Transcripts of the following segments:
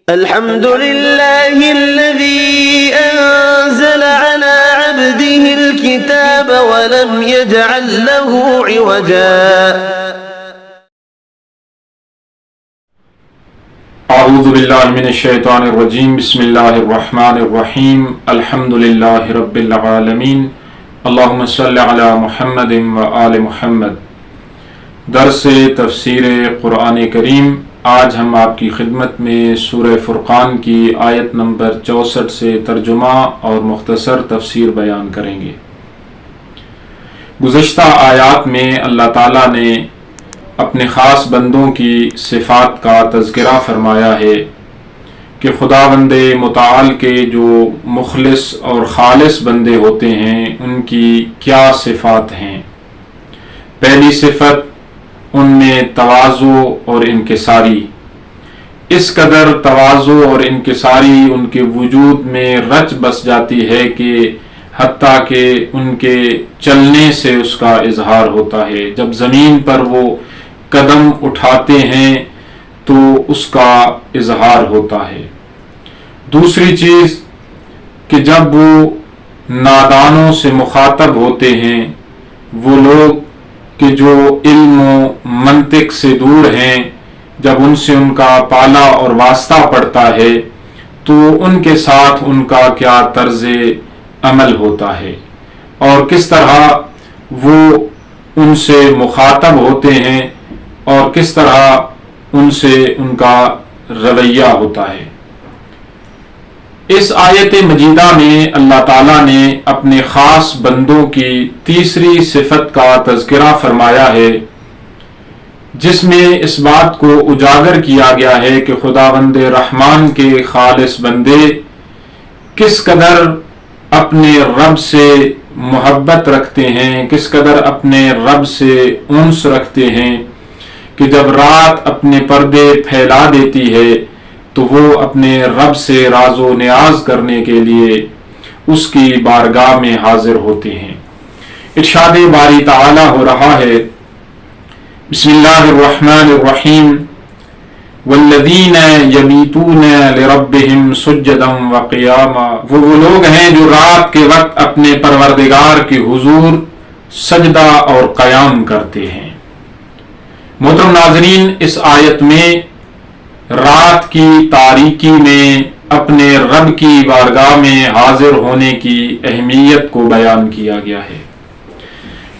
الحمد لله الذي أنزل على عبده الكتاب ولم يجعل له عوجا. اعوذ باللہ من الشیطان الرجیم. بسم اللہ الرحمن الرحیم. الحمد للہ رب العالمین. اللہم صلی علی محمد و آل محمد. درس تفسیر قرآن کریم. آج ہم آپ کی خدمت میں سورہ فرقان کی آیت نمبر 64 سے ترجمہ اور مختصر تفسیر بیان کریں گے. گزشتہ آیات میں اللہ تعالیٰ نے اپنے خاص بندوں کی صفات کا تذکرہ فرمایا ہے کہ خداوند متعال کے جو مخلص اور خالص بندے ہوتے ہیں ان کی کیا صفات ہیں. پہلی صفت ان میں تواضع اور انکساری. اس قدر تواضع اور انکساری ان کے وجود میں رچ بس جاتی ہے کہ حتیٰ کہ ان کے چلنے سے اس کا اظہار ہوتا ہے. جب زمین پر وہ قدم اٹھاتے ہیں تو اس کا اظہار ہوتا ہے. دوسری چیز کہ جب وہ نادانوں سے مخاطب ہوتے ہیں، وہ لوگ کہ جو علم و منطق سے دور ہیں، جب ان سے ان کا پالا اور واسطہ پڑتا ہے تو ان کے ساتھ ان کا کیا طرز عمل ہوتا ہے اور کس طرح وہ ان سے مخاطب ہوتے ہیں اور کس طرح ان سے ان کا رویہ ہوتا ہے. اس آیت مجیدہ میں اللہ تعالیٰ نے اپنے خاص بندوں کی تیسری صفت کا تذکرہ فرمایا ہے، جس میں اس بات کو اجاگر کیا گیا ہے کہ خداوند رحمان کے خالص بندے کس قدر اپنے رب سے محبت رکھتے ہیں، کس قدر اپنے رب سے انس رکھتے ہیں کہ جب رات اپنے پردے پھیلا دیتی ہے تو وہ اپنے رب سے راز و نیاز کرنے کے لیے اس کی بارگاہ میں حاضر ہوتے ہیں. ارشاد باری تعالی ہو رہا ہے، بسم اللہ الرحمن الرحیم. والذین یبیتون لربہم سجدا وقیاما. وہ لوگ ہیں جو رات کے وقت اپنے پروردگار کے حضور سجدہ اور قیام کرتے ہیں. محترم ناظرین، اس آیت میں رات کی تاریکی میں اپنے رب کی بارگاہ میں حاضر ہونے کی اہمیت کو بیان کیا گیا ہے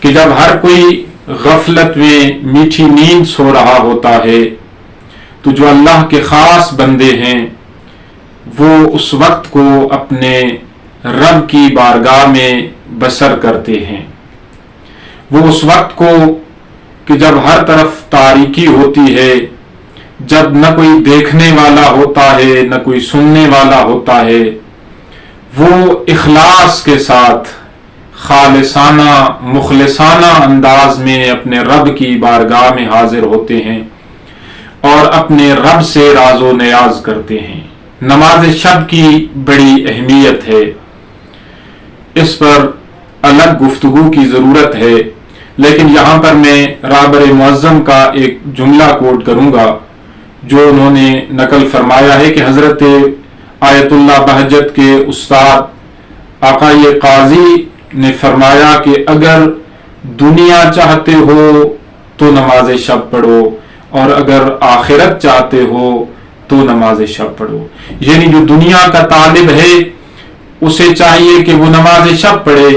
کہ جب ہر کوئی غفلت میں میٹھی نیند سو رہا ہوتا ہے تو جو اللہ کے خاص بندے ہیں وہ اس وقت کو اپنے رب کی بارگاہ میں بسر کرتے ہیں. وہ اس وقت کو کہ جب ہر طرف تاریکی ہوتی ہے، جب نہ کوئی دیکھنے والا ہوتا ہے نہ کوئی سننے والا ہوتا ہے، وہ اخلاص کے ساتھ خالصانہ مخلصانہ انداز میں اپنے رب کی بارگاہ میں حاضر ہوتے ہیں اور اپنے رب سے راز و نیاز کرتے ہیں. نماز شب کی بڑی اہمیت ہے، اس پر الگ گفتگو کی ضرورت ہے، لیکن یہاں پر میں رابر معظم کا ایک جملہ کوٹ کروں گا جو انہوں نے نقل فرمایا ہے کہ حضرت آیت اللہ بہجت کے استاد آقای قاضی نے فرمایا کہ اگر دنیا چاہتے ہو تو نماز شب پڑھو اور اگر آخرت چاہتے ہو تو نماز شب پڑھو. یعنی جو دنیا کا طالب ہے اسے چاہیے کہ وہ نماز شب پڑھے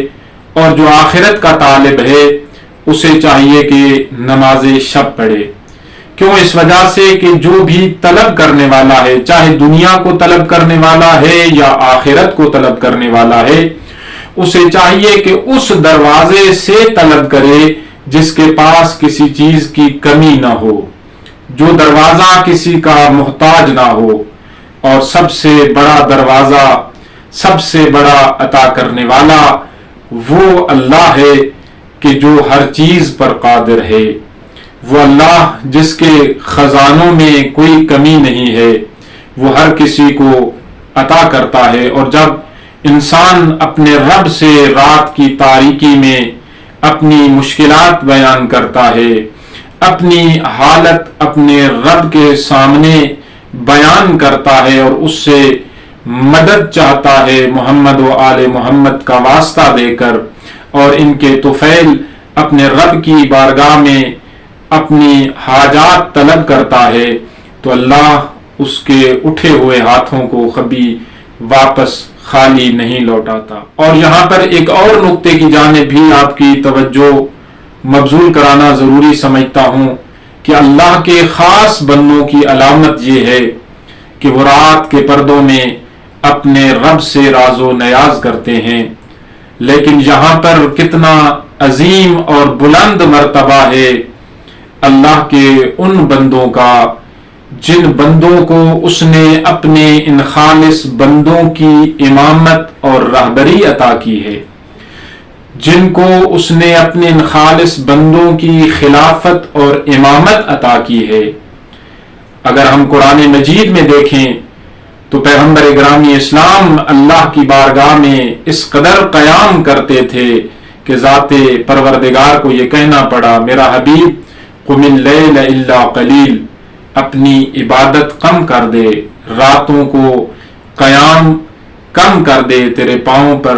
اور جو آخرت کا طالب ہے اسے چاہیے کہ نماز شب پڑھے. کیوں؟ اس وجہ سے کہ جو بھی طلب کرنے والا ہے، چاہے دنیا کو طلب کرنے والا ہے یا آخرت کو طلب کرنے والا ہے، اسے چاہیے کہ اس دروازے سے طلب کرے جس کے پاس کسی چیز کی کمی نہ ہو، جو دروازہ کسی کا محتاج نہ ہو. اور سب سے بڑا دروازہ، سب سے بڑا عطا کرنے والا وہ اللہ ہے کہ جو ہر چیز پر قادر ہے. وہ اللہ جس کے خزانوں میں کوئی کمی نہیں ہے، وہ ہر کسی کو عطا کرتا ہے. اور جب انسان اپنے رب سے رات کی تاریکی میں اپنی مشکلات بیان کرتا ہے، اپنی حالت اپنے رب کے سامنے بیان پسند کرتا ہے اور اس سے مدد چاہتا ہے محمد و آل محمد کا واسطہ دے کر، اور ان کے طفیل اپنے رب کی بارگاہ میں اپنی حاجات طلب کرتا ہے، تو اللہ اس کے اٹھے ہوئے ہاتھوں کو کبھی واپس خالی نہیں لوٹاتا۔ اور یہاں پر ایک اور نقطے کی جانب بھی آپ کی توجہ مبذول کرانا ضروری سمجھتا ہوں کہ اللہ کے خاص بندوں کی علامت یہ ہے کہ وہ رات کے پردوں میں اپنے رب سے راز و نیاز کرتے ہیں، لیکن یہاں پر کتنا عظیم اور بلند مرتبہ ہے اللہ کے ان بندوں کا جن بندوں کو اس نے اپنے ان خالص بندوں کی امامت اور رہبری عطا کی ہے، جن کو اس نے اپنے ان خالص بندوں کی خلافت اور امامت عطا کی ہے۔ اگر ہم قرآن مجید میں دیکھیں تو پیغمبر گرامی اسلام اللہ کی بارگاہ میں اس قدر قیام کرتے تھے کہ ذات پروردگار کو یہ کہنا پڑا، میرا حبیب قم اللیل الا قلیل، اپنی عبادت کم کر دے، راتوں کو قیام کم کر دے، تیرے پاؤں پر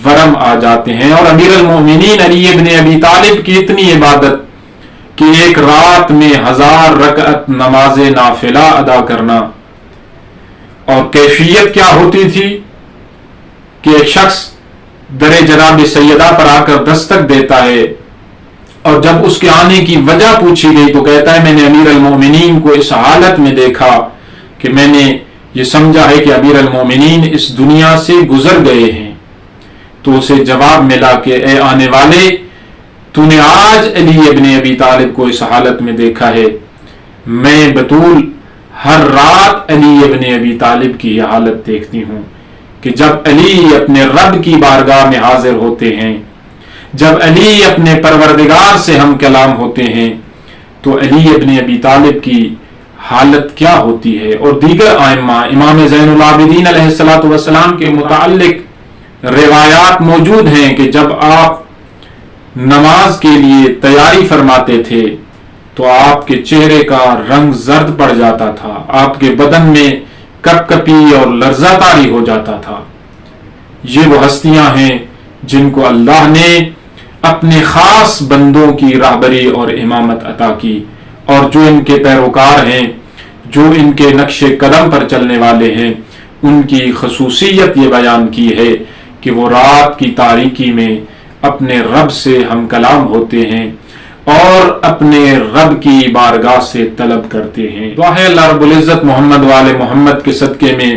ورم آ جاتے ہیں۔ اور امیر المومنین علی ابن ابی طالب کی اتنی عبادت کہ ایک رات میں 1000 رکعت نماز نافلہ ادا کرنا، اور کیفیت کیا ہوتی تھی کہ ایک شخص در جناب سیدہ پر آ کر دستک دیتا ہے، اور جب اس کے آنے کی وجہ پوچھی گئی تو کہتا ہے میں نے امیر المومنین کو اس حالت میں دیکھا کہ میں نے یہ سمجھا ہے کہ امیر المومنین اس دنیا سے گزر گئے ہیں۔ تو اسے جواب ملا کہ اے آنے والے، تو نے آج علی ابن ابی طالب کو اس حالت میں دیکھا ہے، میں بطول ہر رات علی ابن ابی طالب کی یہ حالت دیکھتی ہوں کہ جب علی اپنے رب کی بارگاہ میں حاضر ہوتے ہیں، جب علی اپنے پروردگار سے ہم کلام ہوتے ہیں، تو علی ابن ابی طالب کی حالت کیا ہوتی ہے۔ اور دیگر ائمہ، امام زین العابدین علیہ الصلوۃ والسلام کے متعلق روایات موجود ہیں کہ جب آپ نماز کے لیے تیاری فرماتے تھے تو آپ کے چہرے کا رنگ زرد پڑ جاتا تھا، آپ کے بدن میں کپ کپی اور لرزہ طاری ہو جاتا تھا۔ یہ وہ ہستیاں ہیں جن کو اللہ نے اپنے خاص بندوں کی رہبری اور امامت عطا کی، اور جو ان کے پیروکار ہیں، جو ان کے نقش قدم پر چلنے والے ہیں، ان کی خصوصیت یہ بیان کی ہے کہ وہ رات کی تاریکی میں اپنے رب سے ہم کلام ہوتے ہیں اور اپنے رب کی بارگاہ سے طلب کرتے ہیں۔ دعا ہے اللہ رب العزت محمد والے محمد کے صدقے میں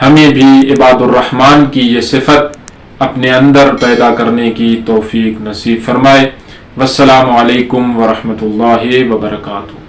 ہمیں بھی عباد الرحمن کی یہ صفت اپنے اندر پیدا کرنے کی توفیق نصیب فرمائے۔ والسلام علیکم ورحمۃ اللہ وبرکاتہ۔